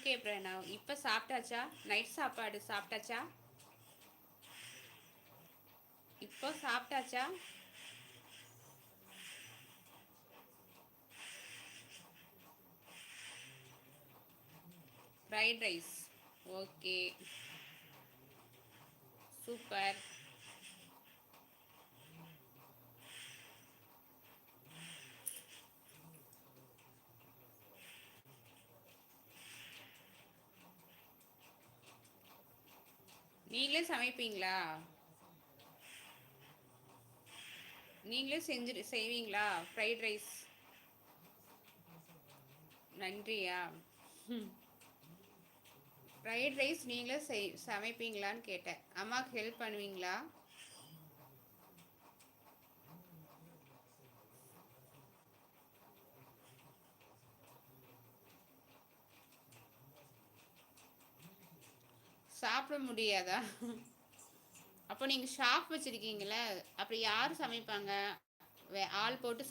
Okay Pranav. இப்போ சாப்பிட்டாச்சா? Night சாப்பாடு சாப்பிட்டாச்சா? இப்போ சாப்பிட்டாச்சா? Fried rice. Okay, super. நீங்களே சமைப்பீங்களா? நீங்களே செய்வீங்களா ஃப்ரைட் ரைஸ்? நன்றியா. ஃப்ரைட் ரைஸ் நீங்களே சமைப்பீங்களான்னு கேட்டேன். அம்மாவுக்கு ஹெல்ப் பண்ணுவீங்களா? சாப்பிட முடியாதா? அப்போ நீங்கள் ஷாப் வச்சுருக்கீங்களே, அப்படி யார் சமைப்பாங்க? ஆள் போட்டு